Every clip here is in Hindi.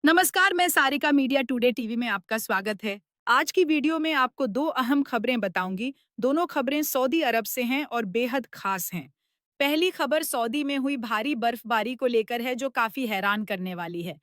नमस्कार, मैं सारिका मीडिया टुडे टीवी में आपका स्वागत है। आज की वीडियो में आपको दो अहम खबरें बताऊंगी। दोनों खबरें सऊदी अरब से हैं और बेहद खास हैं। पहली खबर सऊदी में हुई भारी बर्फबारी को लेकर है, जो काफी हैरान करने वाली है।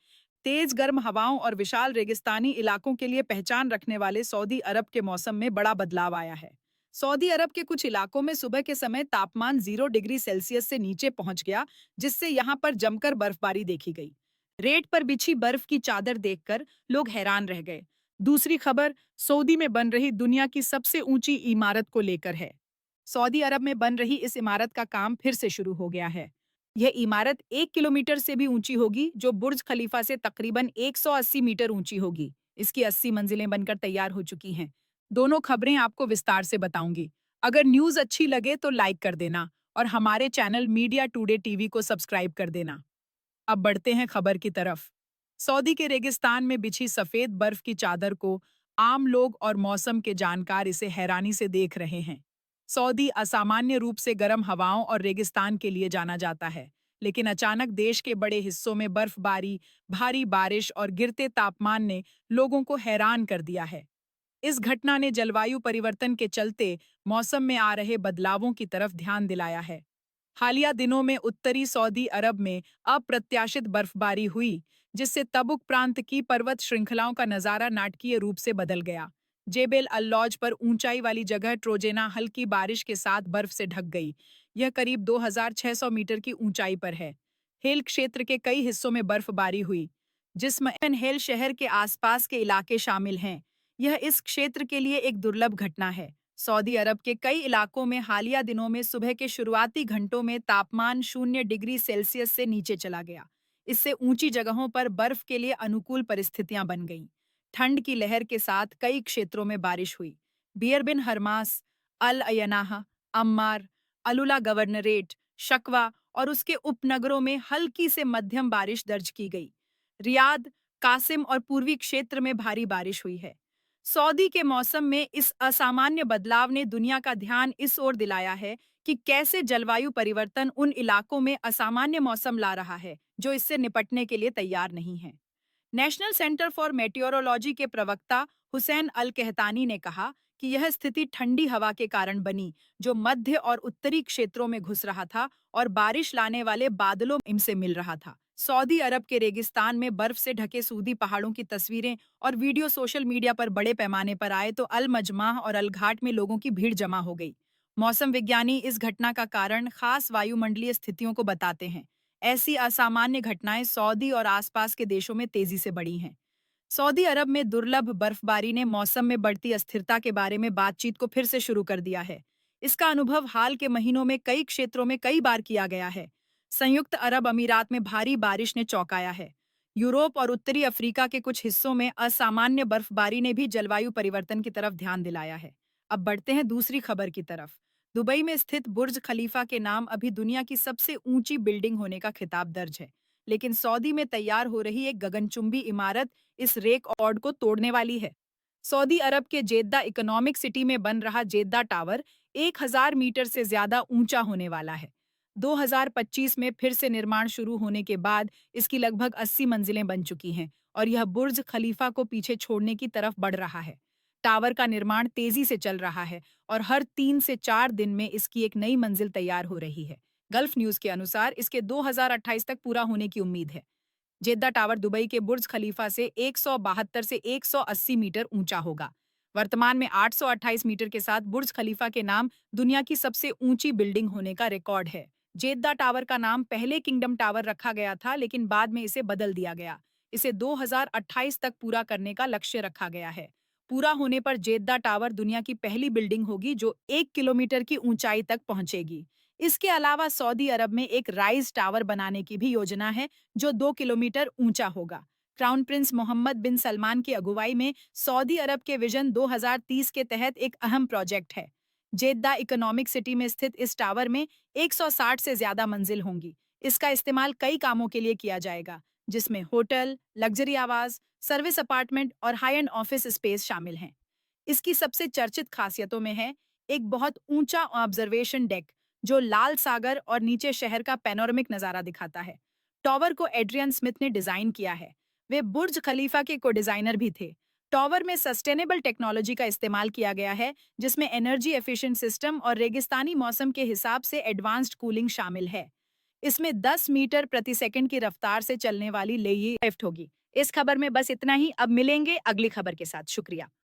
तेज गर्म हवाओं और विशाल रेगिस्तानी इलाकों के लिए पहचान रखने वाले सऊदी अरब के मौसम में बड़ा बदलाव आया है। सऊदी अरब के कुछ इलाकों में सुबह के समय तापमान 0 डिग्री सेल्सियस से नीचे पहुंच गया, जिससे यहां पर जमकर बर्फबारी देखी गई। रेत पर बिछी बर्फ की चादर देखकर लोग हैरान रह गए। दूसरी खबर सऊदी में बन रही दुनिया की सबसे ऊंची इमारत को लेकर है। सऊदी अरब में बन रही इस इमारत का काम फिर से शुरू हो गया है। यह इमारत 1 किलोमीटर से भी ऊंची होगी, जो बुर्ज खलीफा से तकरीबन 180 मीटर ऊंची होगी। इसकी 80 मंजिलें बनकर तैयार हो चुकी हैं। दोनों खबरें आपको विस्तार से बताऊंगी। अगर न्यूज अच्छी लगे तो लाइक कर देना और हमारे चैनल मीडिया टुडे टीवी को सब्सक्राइब कर देना। अब बढ़ते हैं खबर की तरफ। सऊदी के रेगिस्तान में बिछी सफेद बर्फ की चादर को आम लोग और मौसम के जानकार इसे हैरानी से देख रहे हैं। सऊदी असामान्य रूप से गर्म हवाओं और रेगिस्तान के लिए जाना जाता है, लेकिन अचानक देश के बड़े हिस्सों में बर्फबारी, भारी बारिश और गिरते तापमान ने लोगों को हैरान कर दिया है। इस घटना ने जलवायु परिवर्तन के चलते मौसम में आ रहे बदलावों की तरफ ध्यान दिलाया है। हालिया दिनों में उत्तरी सऊदी अरब में अप्रत्याशित बर्फबारी हुई, जिससे तबुक प्रांत की पर्वत श्रृंखलाओं का नजारा नाटकीय रूप से बदल गया। जेबेल अल्लौज पर ऊंचाई वाली जगह ट्रोजेना हल्की बारिश के साथ बर्फ से ढक गई। यह करीब 2600 मीटर की ऊंचाई पर है। हेल क्षेत्र के कई हिस्सों में बर्फबारी हुई, जिसमें हेल शहर के आसपास के इलाके शामिल हैं। यह इस क्षेत्र के लिए एक दुर्लभ घटना है। सऊदी अरब के कई इलाकों में हालिया दिनों में सुबह के शुरुआती घंटों में तापमान 0 डिग्री सेल्सियस से नीचे चला गया। इससे ऊंची जगहों पर बर्फ के लिए अनुकूल परिस्थितियां बन गईं। ठंड की लहर के साथ कई क्षेत्रों में बारिश हुई। बियर बिन हरमास, अल अयनाह, अम्मार, अलुला गवर्नरेट, शकवा और उसके उपनगरों में हल्की से मध्यम बारिश दर्ज की गई। रियाद, कासिम और पूर्वी क्षेत्र में भारी बारिश हुई है। सऊदी के मौसम में इस असामान्य बदलाव ने दुनिया का ध्यान इस ओर दिलाया है कि कैसे जलवायु परिवर्तन उन इलाकों में असामान्य मौसम ला रहा है, जो इससे निपटने के लिए तैयार नहीं है। नेशनल सेंटर फॉर मेटियोरोलॉजी के प्रवक्ता हुसैन अल कहतानी ने कहा कि यह स्थिति ठंडी हवा के कारण बनी, जो मध्य और उत्तरी क्षेत्रों में घुस रहा था और बारिश लाने वाले बादलों से मिल रहा था। सऊदी अरब के रेगिस्तान में बर्फ से ढके सूदी पहाड़ों की तस्वीरें और वीडियो सोशल मीडिया पर बड़े पैमाने पर आए तो अल मजमाह और अल घाट में लोगों की भीड़ जमा हो गई। मौसम विज्ञानी इस घटना का कारण खास वायुमंडलीय स्थितियों को बताते हैं। ऐसी असामान्य घटनाएं सऊदी और आसपास के देशों में तेजी से बढ़ी हैं। सऊदी अरब में दुर्लभ बर्फबारी ने मौसम में बढ़ती अस्थिरता के बारे में बातचीत को फिर से शुरू कर दिया है। इसका अनुभव हाल के महीनों में कई क्षेत्रों में कई बार किया गया है। संयुक्त अरब अमीरात में भारी बारिश ने चौंकाया है। यूरोप और उत्तरी अफ्रीका के कुछ हिस्सों में असामान्य बर्फबारी ने भी जलवायु परिवर्तन की तरफ ध्यान दिलाया है। अब बढ़ते हैं दूसरी खबर की तरफ। दुबई में स्थित बुर्ज खलीफा के नाम अभी दुनिया की सबसे ऊंची बिल्डिंग होने का खिताब दर्ज है, लेकिन सऊदी में तैयार हो रही एक गगनचुंबी इमारत इस रिकॉर्ड को तोड़ने वाली है। सऊदी अरब के जेद्दा इकोनॉमिक सिटी में बन रहा जेद्दा टावर 1000 मीटर से ज्यादा ऊंचा होने वाला है। 2025 में फिर से निर्माण शुरू होने के बाद इसकी लगभग 80 मंजिलें बन चुकी हैं और यह बुर्ज खलीफा को पीछे छोड़ने की तरफ बढ़ रहा है। टावर का निर्माण तेजी से चल रहा है और हर 3 से 4 दिन में इसकी एक नई मंजिल तैयार हो रही है। गल्फ न्यूज के अनुसार इसके 2028 तक पूरा होने की उम्मीद है। जेद्दा टावर दुबई के बुर्ज खलीफा से 172 से 180 मीटर ऊंचा होगा। वर्तमान में 828 मीटर के साथ बुर्ज खलीफा के नाम दुनिया की सबसे ऊंची बिल्डिंग होने का रिकॉर्ड है। जेद्दा टावर का नाम पहले किंगडम टावर रखा गया था, लेकिन बाद में इसे बदल दिया गया। इसे 2028 तक पूरा करने का लक्ष्य रखा गया है। पूरा होने पर जेद्दा टावर दुनिया की पहली बिल्डिंग होगी जो 1 किलोमीटर की ऊंचाई तक पहुंचेगी। इसके अलावा सऊदी अरब में एक राइज टावर बनाने की भी योजना है, जो 2 किलोमीटर ऊंचा होगा। क्राउन प्रिंस मोहम्मद बिन सलमान की अगुवाई में सऊदी अरब के विजन 2030 के तहत एक अहम प्रोजेक्ट है। जेद्दा इकोनॉमिक सिटी में स्थित इस टावर में 160 से ज्यादा मंजिल होंगी। इसका इस्तेमाल कई कामों के लिए किया जाएगा, जिसमें होटल, लग्जरी आवास, सर्विस अपार्टमेंट और हाई एंड ऑफिस स्पेस शामिल हैं। इसकी सबसे चर्चित खासियतों में है एक बहुत ऊंचा ऑब्जर्वेशन डेक, जो लाल सागर और नीचे शहर का पैनोरमिक नजारा दिखाता है। टावर को एड्रियन स्मिथ ने डिजाइन किया है। वे बुर्ज खलीफा के को डिजाइनर भी थे। टॉवर में सस्टेनेबल टेक्नोलॉजी का इस्तेमाल किया गया है, जिसमें एनर्जी एफिशिएंट सिस्टम और रेगिस्तानी मौसम के हिसाब से एडवांस्ड कूलिंग शामिल है। इसमें 10 मीटर प्रति सेकंड की रफ्तार से चलने वाली लेई लिफ्ट होगी। इस खबर में बस इतना ही। अब मिलेंगे अगली खबर के साथ। शुक्रिया।